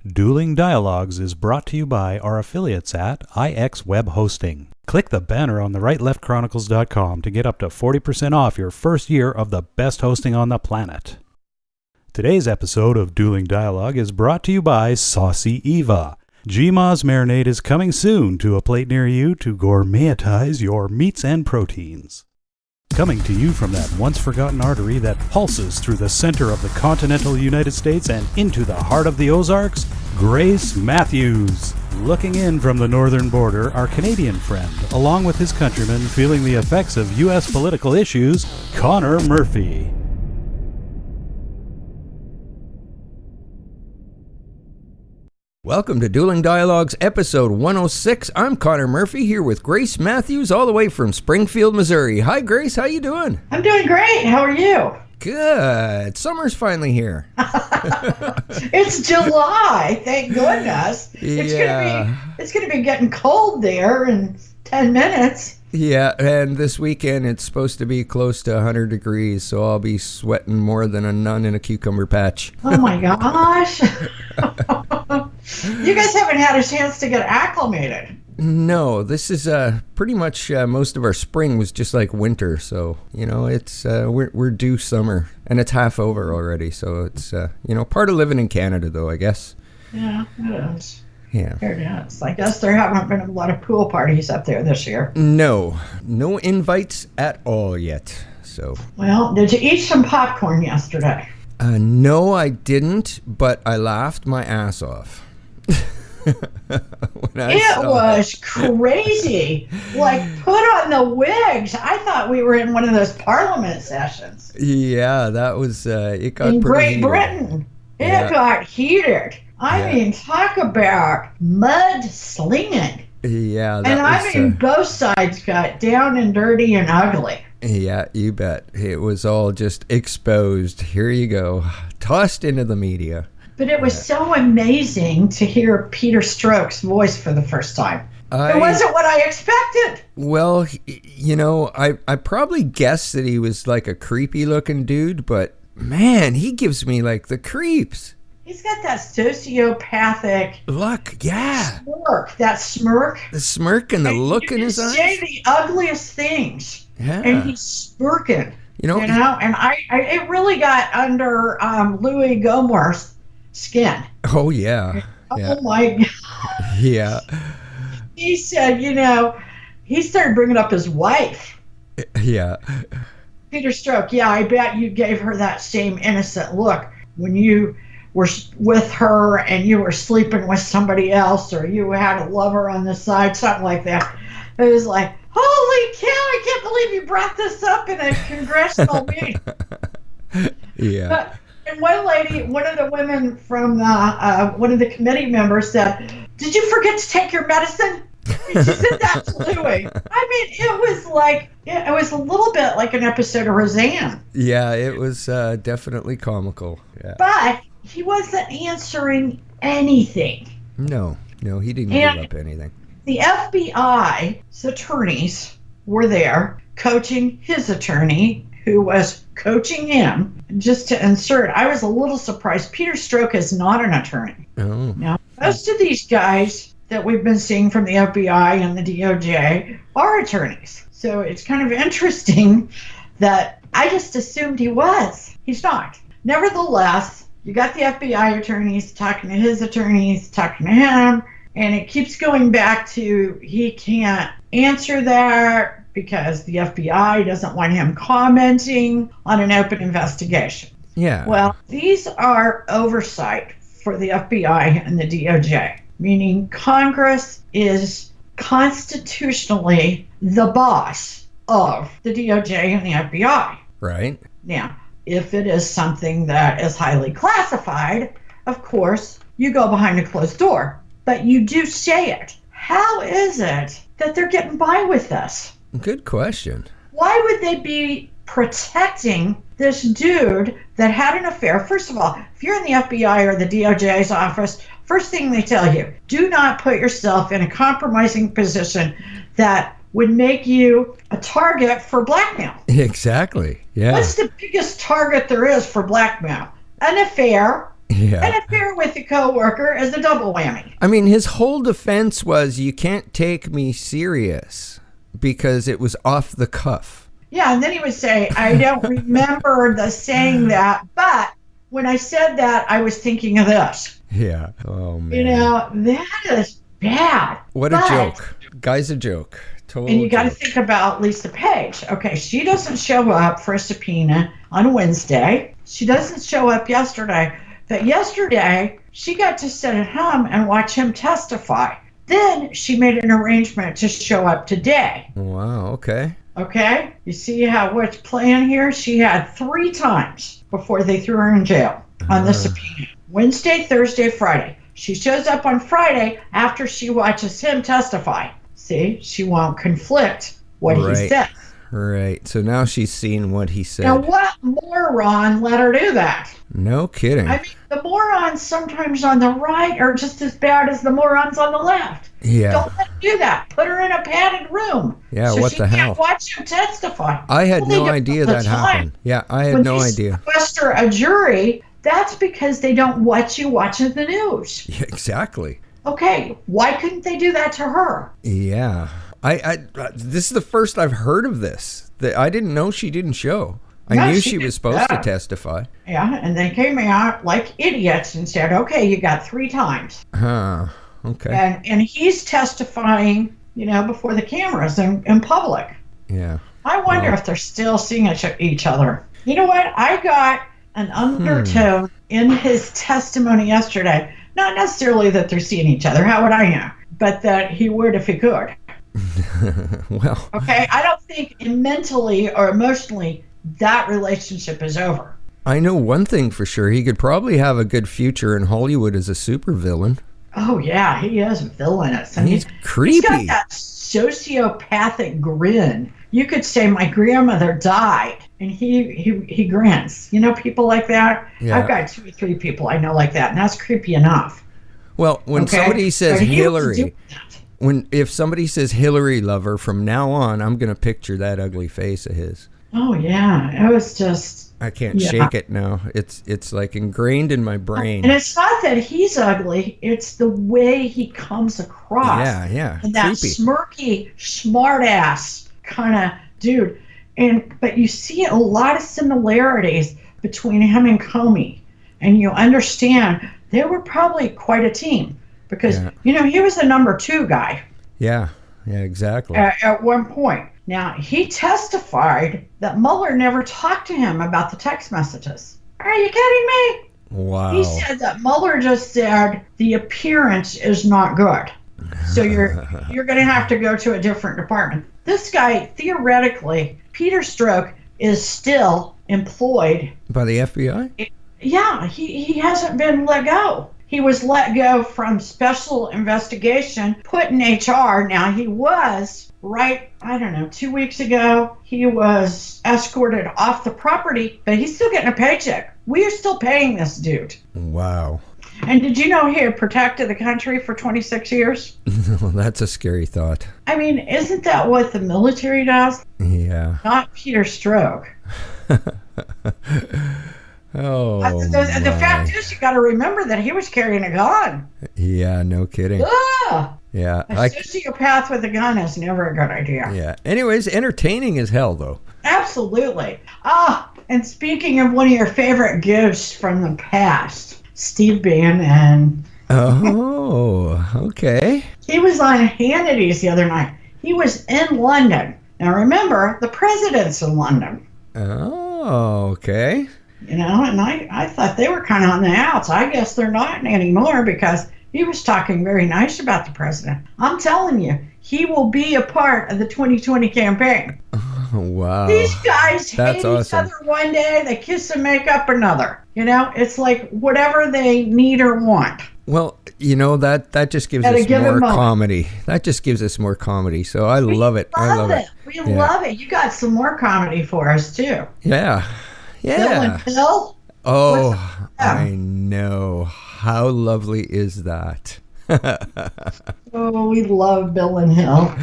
Dueling Dialogues is brought to you by our affiliates at IX Web Hosting. Click the banner on the rightleftchronicles.com to get up to 40% off your first year of the best hosting on the planet. Today's episode of Dueling Dialogue is brought to you by Saucy Eva. GMA's marinade is coming soon to a plate near you to gourmetize your meats and proteins. Coming to you from that once-forgotten artery that pulses through the center of the continental United States and into the heart of the Ozarks, Grace Matthews. Looking in from the northern border, our Canadian friend, along with his countrymen feeling the effects of U.S. political issues, Connor Murphy. Welcome to Dueling Dialogues, episode 106. I'm Connor Murphy here with Grace Matthews, all the way from Springfield, Missouri. Hi, Grace. How you doing? I'm doing great. How are you? Good. Summer's finally here. It's July. Thank goodness. It's gonna be getting cold there in 10 minutes. Yeah, and this weekend it's supposed to be close to 100 degrees, so I'll be sweating more than a nun in a cucumber patch. Oh my gosh. You guys haven't had a chance to get acclimated. No, this is pretty much most of our spring was just like winter, so it's we're due summer, and it's half over already. So it's part of living in Canada, though, I guess. Yeah, it is. Yeah, it is. I guess there haven't been a lot of pool parties up there this year. No invites at all yet. So. Well, did you eat some popcorn yesterday? No, I didn't, but I laughed my ass off. It was crazy. Like, put on the wigs. I thought we were in one of those parliament sessions. Yeah, that was, it got in pretty Great Britain. It got heated. I mean, talk about mud slinging. Yeah. Both sides got down and dirty and ugly. Yeah, you bet. It was all just exposed. Here you go. Tossed into the media. But it was so amazing to hear Peter Strzok's voice for the first time. It wasn't what I expected. Well, I probably guessed that he was like a creepy looking dude, but man, he gives me like the creeps. He's got that sociopathic look, yeah. Smirk, that smirk. The smirk and the look in his eyes. You can say the ugliest things, and he's smirking. And it really got under Louis Gomore's skin. Oh yeah. Oh my God. Yeah. He said, he started bringing up his wife. Yeah. Peter Strzok. Yeah, I bet you gave her that same innocent look when you were with her and you were sleeping with somebody else, or you had a lover on the side, something like that. It was like, holy cow, I can't believe you brought this up in a congressional meeting. Yeah. And one of the women from one of the committee members said, "Did you forget to take your medicine?" She said that to Louis. I mean, it was a little bit like an episode of Roseanne. Yeah, it was definitely comical. Yeah. But he wasn't answering anything. No, he didn't give up anything. The FBI's attorneys were there coaching his attorney, who was coaching him. Just to insert, I was a little surprised. Peter Strzok is not an attorney. Oh. Now, most of these guys that we've been seeing from the FBI and the DOJ are attorneys. So it's kind of interesting that I just assumed he was. He's not. Nevertheless, you got the FBI attorneys talking to his attorneys, talking to him, and it keeps going back to he can't answer that because the FBI doesn't want him commenting on an open investigation. Yeah. Well, these are oversight for the FBI and the DOJ, meaning Congress is constitutionally the boss of the DOJ and the FBI. Right. Now, if it is something that is highly classified, of course, you go behind a closed door. But you do say it. How is it that they're getting by with this? Good question. Why would they be protecting this dude that had an affair? First of all, if you're in the FBI or the DOJ's office, first thing they tell you, do not put yourself in a compromising position that would make you a target for blackmail. Exactly. Yeah. What's the biggest target there is for blackmail? An affair Yeah. Interfere with the coworker is a double whammy. I mean, his whole defense was, you can't take me serious because it was off the cuff. Yeah, and then he would say, I don't remember saying that, but when I said that, I was thinking of this. Yeah. Oh, man. You know, that is bad. What a joke. Guy's a joke. Total And you got to joke. think about Lisa Page. Okay, she doesn't show up for a subpoena on Wednesday. She doesn't show up yesterday. But yesterday, she got to sit at home and watch him testify. Then she made an arrangement to show up today. Wow, okay. Okay? You see how what's playing here? She had 3 times before they threw her in jail on the subpoena. Wednesday, Thursday, Friday. She shows up on Friday after she watches him testify. See? She won't conflict what he said. Right. So now she's seen what he said. Now, what moron let her do that? No kidding. I mean, the morons sometimes on the right are just as bad as the morons on the left. Yeah. Don't let her do that. Put her in a padded room. Yeah, so what she the hell? can't watch him testify. I had Well, they no do it idea all the that time. happened. Yeah, I had When no they idea. sequester a jury, that's because they don't want you watching the news. Yeah, exactly. Okay, why couldn't they do that to her? Yeah. I this is the first I've heard of this. I didn't know she didn't show. I No, knew she she was did supposed to that. testify. Yeah, and they came out like idiots and said, okay, you got 3 times. Huh. Okay. And he's testifying, you know, before the cameras in public. Yeah. I wonder if they're still seeing each other. You know what? I got an undertone in his testimony yesterday. Not necessarily that they're seeing each other. How would I know? But that he would if he could. Well. Okay? I don't think mentally or emotionally that relationship is over. I know one thing for sure. He could probably have a good future in Hollywood as a supervillain. Oh, yeah. He is villainous. And He's he's creepy. got that sociopathic grin. You could say my grandmother died, and he grins. You know people like that? Yeah. I've got 2 or 3 people I know like that, and that's creepy enough. Well, when Okay? somebody says But he was Hillary, doing that. if somebody says Hillary lover, from now on, I'm going to picture that ugly face of his. Oh, yeah. It was just... I can't Yeah. shake it now. It's like ingrained in my brain. And it's not that he's ugly. It's the way he comes across. Yeah. And that Creepy. smirky, smart-ass kind of dude. But you see a lot of similarities between him and Comey. And you understand they were probably quite a team. Because, you know, he was the number 2 guy. Yeah, exactly. At one point. Now, he testified that Mueller never talked to him about the text messages. Are you kidding me? Wow. He said that Mueller just said the appearance is not good. So you're going to have to go to a different department. This guy, theoretically, Peter Strzok, is still employed. By the FBI? Yeah, he hasn't been let go. He was let go from special investigation, put in HR. Now, he was, 2 weeks ago, he was escorted off the property, but he's still getting a paycheck. We are still paying this dude. Wow. And did you know he had protected the country for 26 years? Well, that's a scary thought. I mean, isn't that what the military does? Yeah. Not Peter Strzok. Oh, the fact is, you got to remember that he was carrying a gun. Yeah, no kidding. Ah, Yeah. a sociopath with a gun is never a good idea. Yeah. Anyways, entertaining as hell, though. Absolutely. And speaking of one of your favorite gifts from the past, Steve Bannon. Oh, okay. He was on Hannity's the other night. He was in London. Now remember, the president's in London. Oh, okay. You know, and I thought they were kind of on the outs. I guess they're not anymore because he was talking very nice about the president. I'm telling you, he will be a part of the 2020 campaign. Oh, wow. These guys hate awesome. each other one day, they kiss and make up another. You know, it's like whatever they need or want. Well, you know, that just gives At a us given more moment. comedy. That just gives us more comedy. So I love it. I love it. We love it. You got some more comedy for us, too. Yeah. Bill Yeah. and Phil? Oh, Yeah. I know. How lovely is that? Oh, we love Bill and Hill.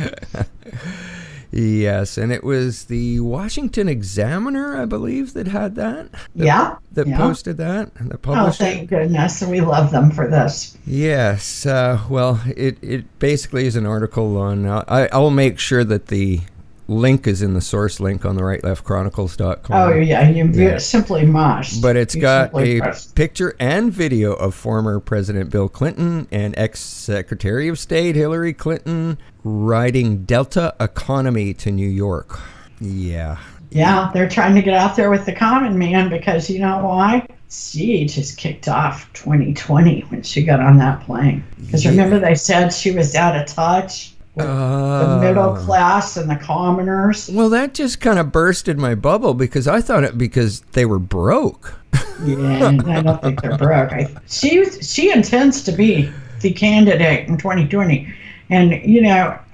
Yes, and it was the Washington Examiner, I believe, that had that. That posted that and that published thank goodness. We love them for this. Yes. Well, it basically is an article on... I'll make sure that the link is in the source link on the rightleftchronicles.com. Oh, yeah. You simply must. But it's got a picture and video of former President Bill Clinton and ex-Secretary of State Hillary Clinton riding Delta Economy to New York. Yeah. Yeah, they're trying to get out there with the common man because you know why? She just kicked off 2020 when she got on that plane. Because remember they said she was out of touch with the middle class and the commoners? Well, that just kind of bursted my bubble because I thought because they were broke. Yeah, I don't think they're broke. She intends to be the candidate in 2020. And,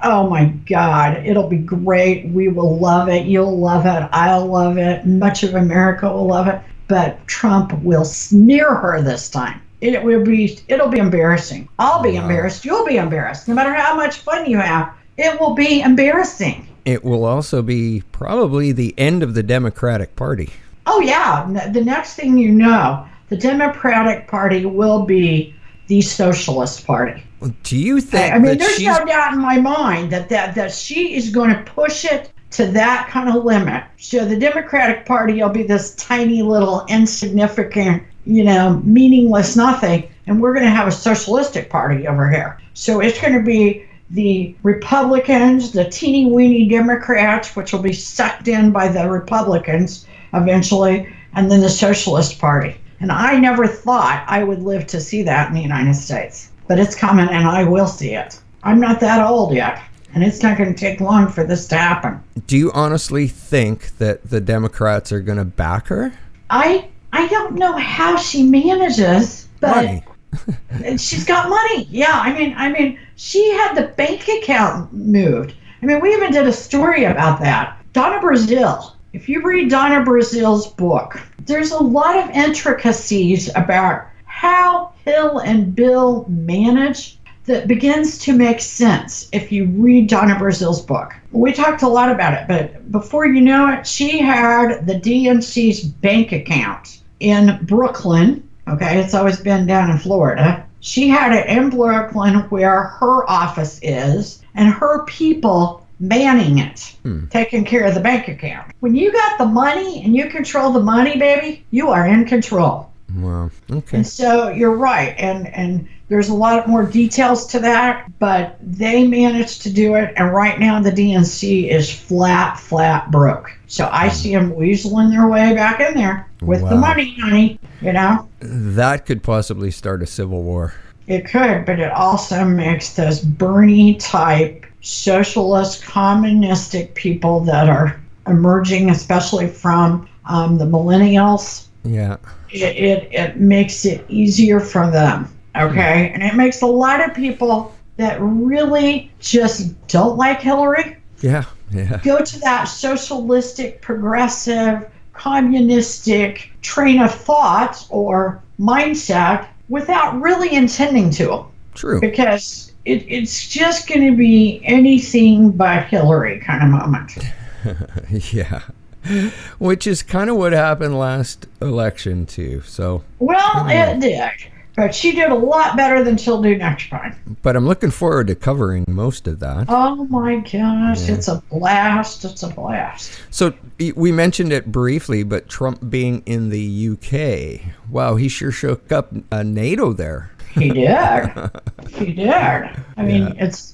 oh my God, it'll be great. We will love it. You'll love it. I'll love it. Much of America will love it. But Trump will smear her this time. It'll be embarrassing. I'll be embarrassed. You'll be embarrassed. No matter how much fun you have, it will be embarrassing. It will also be probably the end of the Democratic Party. Oh, yeah. The next thing you know, the Democratic Party will be the Socialist Party. Do you think? I mean, there's no doubt in my mind that she is going to push it to that kind of limit. So the Democratic Party will be this tiny little insignificant, meaningless nothing, and we're going to have a socialistic party over here. So it's going to be the Republicans, the teeny weeny Democrats, which will be sucked in by the Republicans eventually, and then the Socialist Party. And I never thought I would live to see that in the United States. But it's coming, and I will see it. I'm not that old yet, and it's not going to take long for this to happen. Do you honestly think that the Democrats are going to back her? I don't know how she manages, but money. She's got money. Yeah, I mean, she had the bank account moved. I mean, we even did a story about that. Donna Brazile. If you read Donna Brazile's book, there's a lot of intricacies about how Hill and Bill manage that begins to make sense if you read Donna Brazile's book. We talked a lot about it, but before you know it, she had the DNC's bank account in Brooklyn. Okay, it's always been down in Florida. She had it in Brooklyn where her office is, and her people manning it, taking care of the bank account. When you got the money and you control the money, baby, you are in control. Wow. Okay. And so you're right, and there's a lot more details to that, but they managed to do it, and right now the DNC is flat broke. So I see them weaseling their way back in there with the money, honey, That could possibly start a civil war. It could, but it also makes those Bernie-type socialist, communistic people that are emerging, especially from the millennials. Yeah. It makes it easier for them, okay? And it makes a lot of people that really just don't like Hillary go to that socialistic, progressive, communistic train of thought or mindset without really intending to. True. Because it's just going to be anything but Hillary kind of moment. Yeah. Which is kind of what happened last election, too. So. Well, it did. But she did a lot better than she'll do next time. But I'm looking forward to covering most of that. Oh, my gosh. Yeah. It's a blast. It's a blast. So we mentioned it briefly, but Trump being in the UK. Wow, he sure shook up NATO there. He did. He did. I mean, it's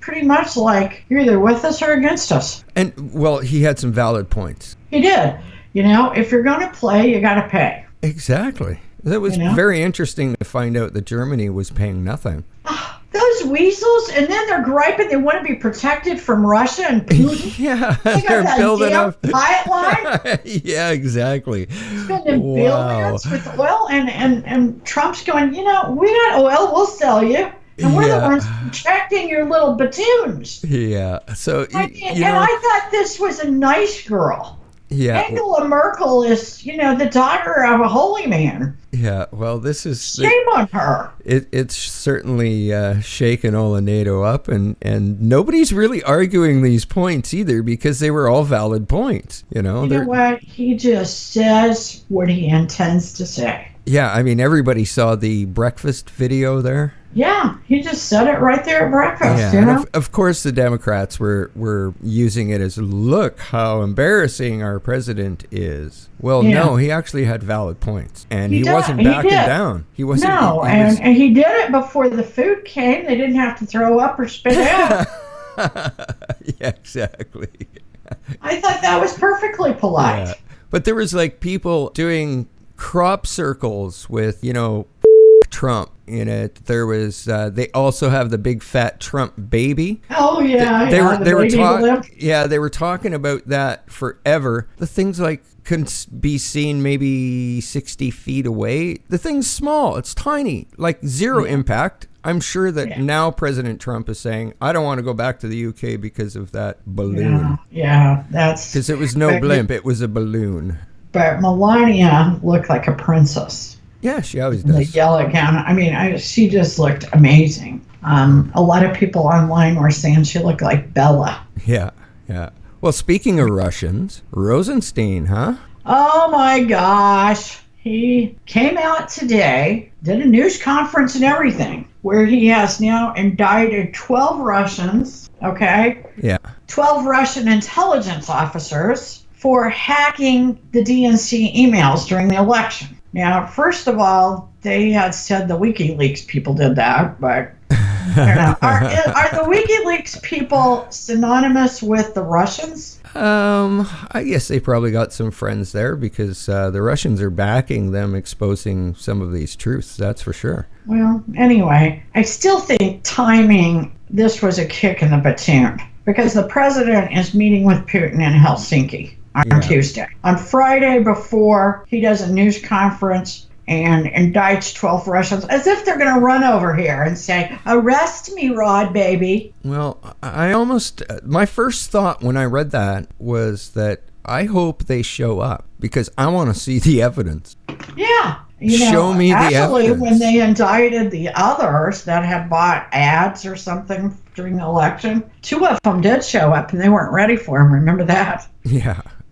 pretty much like you're either with us or against us. And, well, he had some valid points. He did. If you're going to play, you got to pay. Exactly. That was very interesting to find out that Germany was paying nothing. Those weasels, and then they're griping they want to be protected from Russia and Putin. Yeah, they're building up pipeline. Yeah, exactly. Spending billions with oil, and Trump's going, we got oil, we'll sell you. And we're the ones protecting your little batoons. Yeah. So, and I thought this was a nice girl. Yeah. Angela Merkel is, the daughter of a holy man. Yeah, well, this is... Shame on her. It's certainly shaken all of NATO up, and nobody's really arguing these points either, because they were all valid points, You know what? He just says what he intends to say. Yeah, I mean, everybody saw the breakfast video there. Yeah, he just said it right there at breakfast, Yeah, of course the Democrats were using it as, look how embarrassing our president is. Well, no, he actually had valid points, and he wasn't backing down. He wasn't. No, and he did it before the food came. They didn't have to throw up or spit out. Yeah, exactly. I thought that was perfectly polite. Yeah. But there was like people doing crop circles with, Trump in it. There was they also have the big fat Trump baby. Oh yeah, they were talking about that forever. The things like couldn't be seen maybe 60 feet away. The thing's small, it's tiny, like zero impact. I'm sure that now President Trump is saying, I don't want to go back to the UK because of that balloon. Yeah, that's because it was no blimp, it was a balloon. But Melania looked like a princess. Yeah, she always does. The yellow gown. I mean, she just looked amazing. A lot of people online were saying she looked like Bella. Yeah. Well, speaking of Russians, Rosenstein, huh? Oh my gosh. He came out today, did a news conference and everything, where he has now indicted 12 Russians, okay? Yeah. 12 Russian intelligence officers for hacking the DNC emails during the election. Now, first of all, they had said the WikiLeaks people did that, but I don't know. Are the WikiLeaks people synonymous with the Russians? I guess they probably got some friends there, because the Russians are backing them exposing some of these truths, that's for sure. Well, anyway, I still think timing, this was a kick in the platoon, because the president is meeting with Putin in Helsinki on Tuesday. On Friday, before he does a news conference and indicts 12 Russians, as if they're going to run over here and say, arrest me, Rod, baby. Well, my first thought when I read that was that I hope they show up, because I want to see the evidence. Yeah. Show me the evidence. Actually, when they indicted the others that had bought ads or something during the election, 2 of them did show up and they weren't ready for them. Remember that?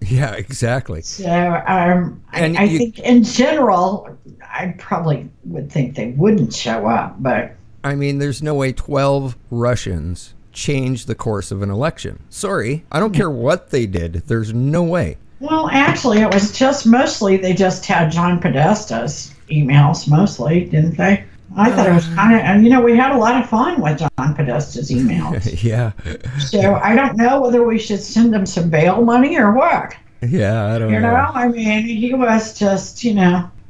Yeah, exactly. So I think in general, I probably would think they wouldn't show up, but... I mean, there's no way 12 Russians changed the course of an election. Sorry, I don't care what they did. There's no way. Well, actually, it was just mostly they just had John Podesta's emails, mostly, didn't they? I thought it was kind of, we had a lot of fun with John Podesta's emails. Yeah. So I don't know whether we should send him some bail money or what. Yeah, I don't know. I mean, he was just,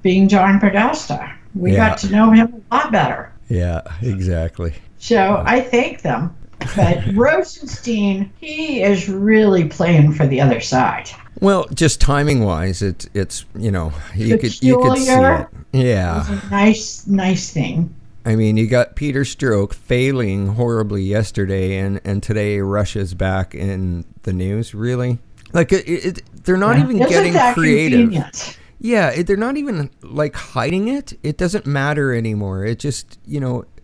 being John Podesta. We got to know him a lot better. Yeah, exactly. So I thank them. But Rosenstein, he is really playing for the other side. Well, just timing-wise, it's you could see it. Yeah, it's a nice thing. I mean, you got Peter Strzok failing horribly yesterday, and today Russia's back in the news. Really, like they're not even getting creative. Convenient. Yeah, they're not even like hiding it. It doesn't matter anymore. It just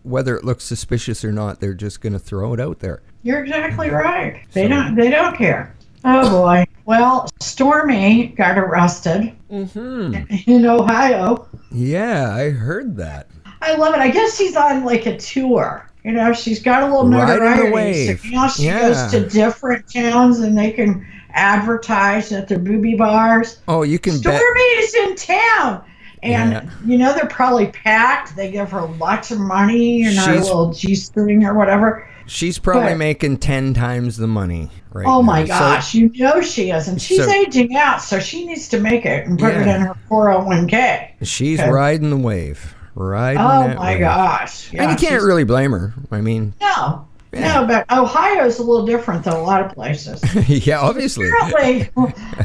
whether it looks suspicious or not, they're just going to throw it out there. You're exactly right. They don't care. Oh boy. Well, Stormy got arrested in Ohio. Yeah, I heard that. I love it. I guess she's on like a tour. She's got a little notoriety. So now she goes to different towns and they can advertise at their booby bars. Oh, you can bet. Stormy is in town. And, they're probably packed. They give her lots of money and her little G-string or whatever. She's probably making 10 times the money right now. Oh, my So, gosh. She is. And she's aging out, so she needs to make it and put it in her 401k. She's riding the wave. Oh, my gosh. Yeah, and you can't really blame her. I mean... No. Yeah. No, but Ohio's a little different than a lot of places. Yeah, obviously. Apparently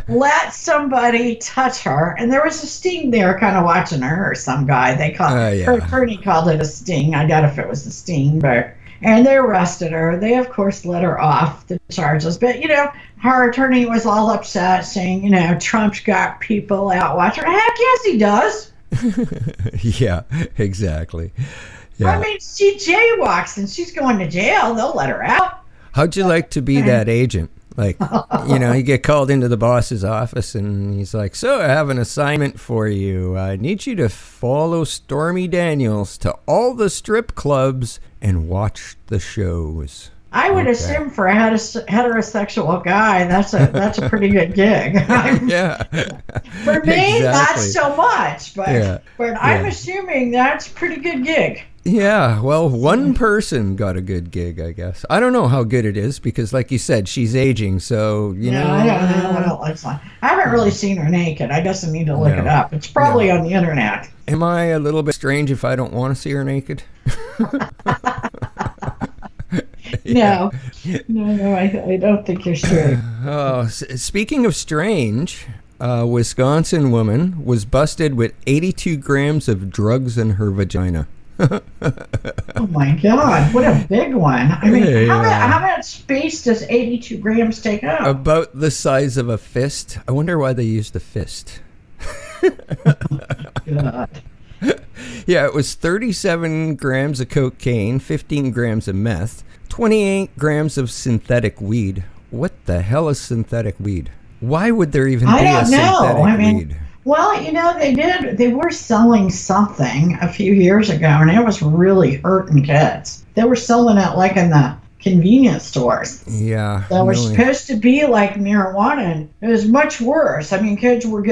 let somebody touch her, and there was a sting there kind of watching her, or some guy. They called her attorney called it a sting. I doubt if it was a sting, but And they arrested her. They, of course, let her off the charges. But, her attorney was all upset saying, Trump's got people out watching. Heck yes, he does. Yeah, exactly. Yeah. I mean, she jaywalks and she's going to jail. They'll let her out. How'd you like to be that agent? Like, you get called into the boss's office and he's like, so I have an assignment for you. I need you to follow Stormy Daniels to all the strip clubs and watch the shows. I would assume for a heterosexual guy, that's a pretty good gig. Yeah. For me, Exactly. not so much, but I'm assuming that's a pretty good gig. Yeah, well, one person got a good gig, I guess. I don't know how good it is because, like you said, she's aging, so, I don't know what it looks like. I haven't really seen her naked. I guess I need to look it up. It's probably on the internet. Am I a little bit strange if I don't want to see her naked? No, I don't think you're straight. Speaking of strange, a Wisconsin woman was busted with 82 grams of drugs in her vagina. Oh my God, what a big one. I mean, how much space does 82 grams take up? About the size of a fist. I wonder why they used a fist. God. Yeah, it was 37 grams of cocaine, 15 grams of meth, 28 grams of synthetic weed. What the hell is synthetic weed? Why would there even be a synthetic weed? Well, they were selling something a few years ago, and it was really hurting kids. They were selling it like in the convenience stores. Yeah. That was supposed to be like marijuana, and it was much worse. I mean, kids were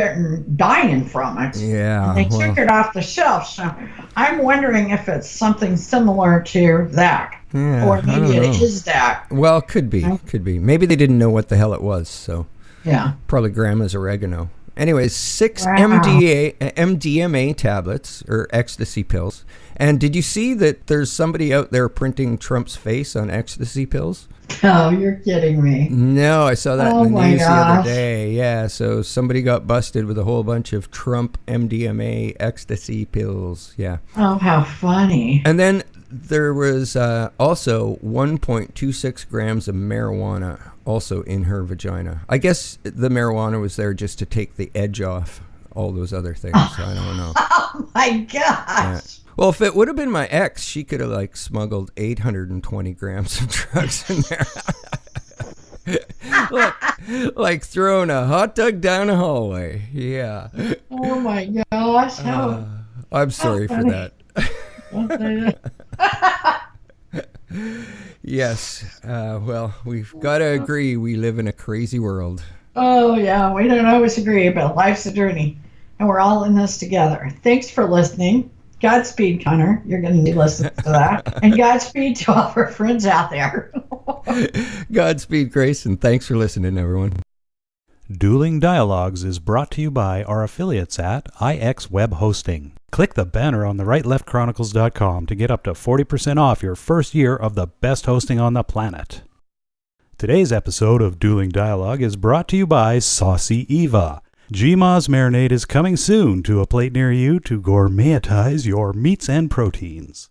dying from it. Yeah. And they took it off the shelf, so I'm wondering if it's something similar to that. Yeah, or maybe it is that. Well, could be. Maybe they didn't know what the hell it was, so. Yeah. Probably grandma's oregano. Anyways, 6 Wow. MDMA tablets, or ecstasy pills. And did you see that there's somebody out there printing Trump's face on ecstasy pills? Oh, you're kidding me. No, I saw that in the news the gosh. other day. Yeah, so somebody got busted with a whole bunch of Trump MDMA ecstasy pills. Yeah. Oh, how funny. And then there was also 1.26 grams of marijuana also in her vagina. I guess the marijuana was there just to take the edge off all those other things. I don't know. Oh, my gosh. Yeah. Well, if it would have been my ex, she could have smuggled 820 grams of drugs in there. like throwing a hot dog down a hallway. Yeah. Oh my gosh. I'm sorry for that. Yes. Well, we've got to agree we live in a crazy world. Oh, yeah. We don't always agree, but life's a journey, and we're all in this together. Thanks for listening. Godspeed, Connor. You're going to need to listen to that. And Godspeed to all our friends out there. Godspeed, Grace, and thanks for listening, everyone. Dueling Dialogues is brought to you by our affiliates at IX Web Hosting. Click the banner on the rightleftchronicles.com to get up to 40% off your first year of the best hosting on the planet. Today's episode of Dueling Dialogue is brought to you by Saucy Eva. GMA's marinade is coming soon to a plate near you to gourmetize your meats and proteins.